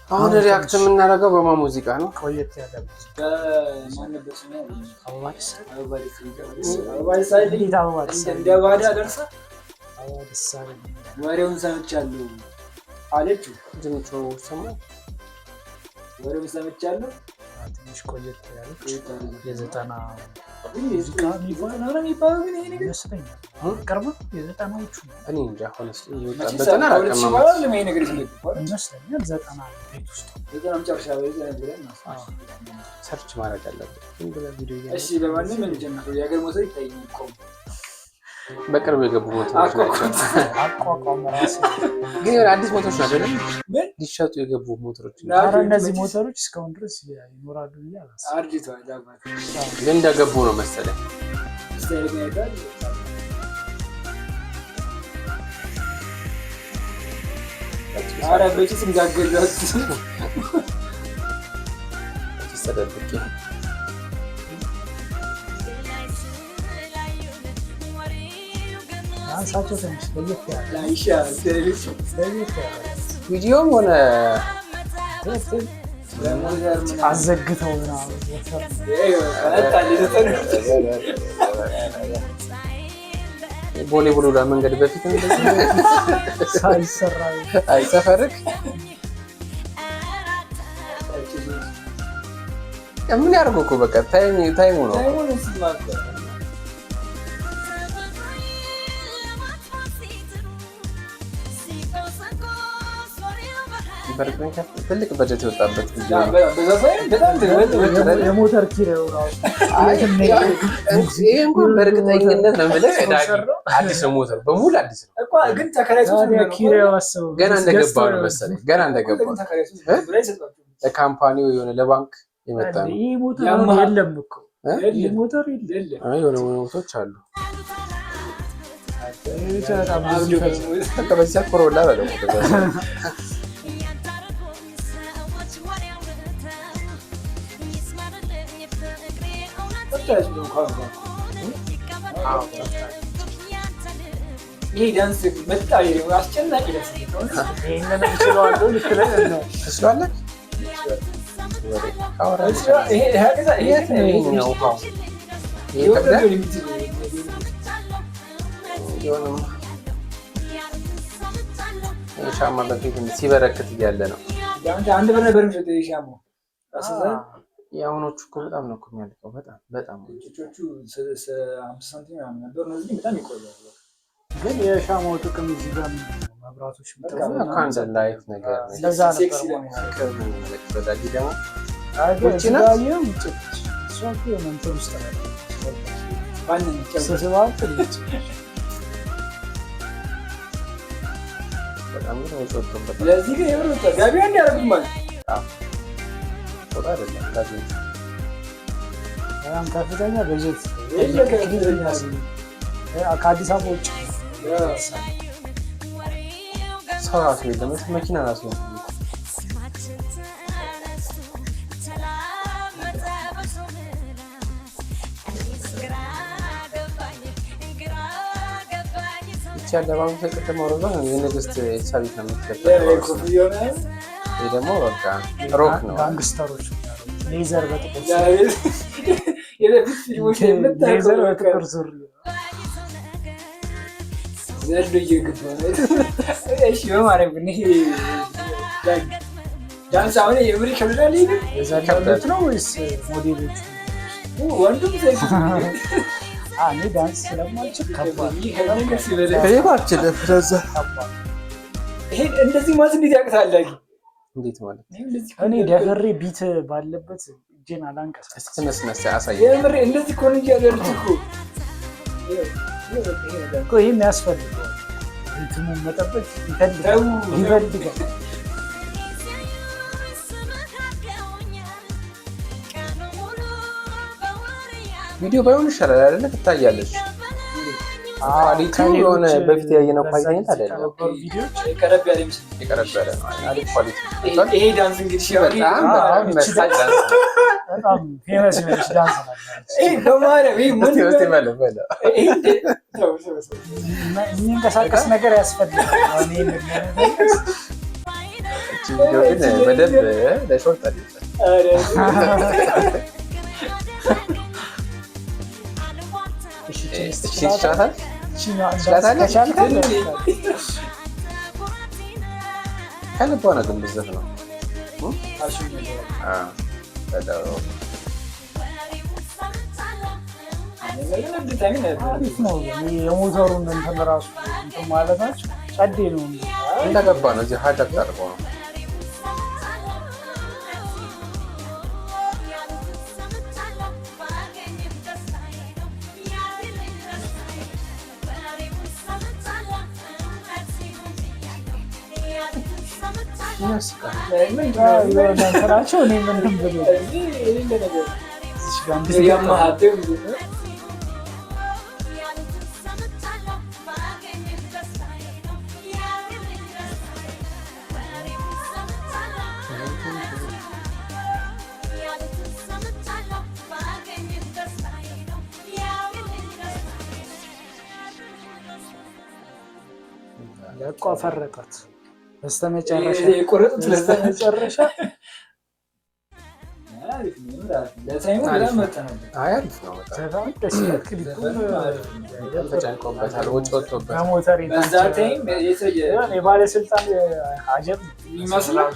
አሁን ሪአክት የምናደርገው በማን ሙዚቃ ነው? ቆየት ያለ ሙዚቃ ማን ነበር ስሙ? ወሬውን ሰምቻለሁ አለችው። ድምፁ ሰማ ወሬውን ሰምቻለሁ። ትንሽ ቆየት ያለ የዘጠና ሙዚቃ የሚባለው ግን ይሄ ነገር ይመስለኛል ቅርብ የዘጠናዎቹ እኔ እንጃ አሁን ይወጣበትና አላውቅም ይሄ ነገር ይመስለኛል ዘጠና ቤት ውስጥ ዘጠና መጨረሻ ላይ ዘነብለን ሰርች ማድረግ አለበት። እሺ ለማንም እንጀምር። የሀገር ሞተር ይታየኛል ቆም በቅርብ የገቡ ሞተሮች አቋቋም ራስ ግን አዲስ ሞተሮች ናቸው አይደል? ሊሸጡ የገቡ ሞተሮች ናቸው። እነዚህ ሞተሮች እስካሁን ድረስ ይኖራሉ ብዬ አላስብም። አርጅቷል ዳባት ግን እንደገቡ ነው መሰለኝ። ስታይል ጋር አረ በጭስ እንጋገሏት ተሰደብቂ አንሳቸው ትንሽ ለየት ያለ ላይሻ ለየት ያለ ቪዲዮም ሆነ አዘግተው ምናምን ቦሌ ቡሉላ መንገድ በፊት ሳይሰራ አይሰፈርክ ምን ያደርጉ እኮ በቃ ታይሙ ነው። ትልቅ በጀት የወጣበት የሞተር ኪራዩ ይሄ እንኳን በእርግጠኝነት ነው የምልህ አዲስ ነው። ሞተር በሙሉ አዲስ ነው። ግን ተከራይቶ ኪራዩ አስበው ገና እንደገባው ነው መሰለኝ። ገና እንደገባው ለካምፓኒው የሆነ ለባንክ የመጣ ነው። ይሄ ሞተር የለም እኮ ይሄ ሞተር የለም። የሆነ ሞተሮች አሉ። በዚህ ኮሮላ በለው ይሄ ዳንስ መጣ አስጨናቂ ደስ ይሄንን ይችላል ልትለኝ ነው ትችላለህ። ሻማ በፊት ሲበረክት እያለ ነው። አንድ ብር ነበር የሚሸጠው ሻማ። የአሁኖቹ እኮ በጣም ነው እኮ የሚያልቀው። በጣም ጮቹ 50 ሳንቲም ምናምን ነበር። እነዚህ በጣም ይቆያሉ። ግን የሻማው ጥቅም እዚህ ጋር መብራቶች ካንደ ላይት ነገር ለዛ ነበር ወዳጅ ደግሞ አገጭናየም ሶፊ መንተር ውስጥ ነው ባንን ሰሰባክ በጣም ነው ወጥቶበት ለዚህ ግን የብሩት ጋቢ አንድ ያደርጉ ማለት ወጣ አይደለም ጋቢ በጣም ከፍተኛ በጀት ከአዲስ አበባ ውጭ ሰው ራሱ የለም። መኪና ራሱ ይቺ አለባበስ ቅድም ወረዛ የንግስት ኤልሳቤጥ ነው የምትለብሰው። ይሄ ደግሞ በቃ ሮክ ነው። ጋንግስተሮች ሌዘር በጥቁር ሌዘር በጥቁር ሱሪ ዘርዶ እየገባ ነው። እሺ በማረም ግን ይሄ ዳንስ አሁን የምሪ ከብዳል ይሄ የዛሬው ነው ወይስ ሞዴሎች ወንዱም ዘይት እኔ ዳንስ ስለማልችል ከባድ ይሄ እንደዚህ ማለት እንዴት ያቅታል? እንዴት ማለት እኔ ደፍሬ ቢት ባለበት እጄን አላንቀሳቀስም። እስቲ ተነስነስ አሳይ። የምሪ እንደዚህ እኮ ነው ያለልኩ እኮ ይሄ የሚያስፈልገው ሪትሙን መጠበቅ ይፈልጋል። ቪዲዮ ባይሆን ይሻላል አይደለ? ትታያለች። ኳሊቲ የሆነ በፊት ያየነው ኳሊቲ አይደለም። ቪዲዮዎች ቀረብ ያለ ምስል የቀረበ ነው። አሪፍ ኳሊቲ። ይሄ ዳንስ እንግዲህ በጣም መሳጭ ዳንስ በጣም ፌመስ ዳንስ ነው። ይሄ በማረም ይሄ ምን ነው? የሚንቀሳቀስ ነገር ያስፈልጋል። ቪዲዮ ግን በደንብ ለሾርት አይደለም። ከልቧ ነው ግን ብዘት ነው። አሪፍ ነው። የሞተሩን እንትን ራሱ እንትን ማለታቸው ጸዴ ነው። እንደገባ ነው እዚህ ሀዳር ታርቆ ነው። እንትናቸው እኔ ምንም ብሎ ለቋ ፈረጣት በስተመጨረሻ በስተመጨረሻ የባለስልጣን አጀብ ይመስላል።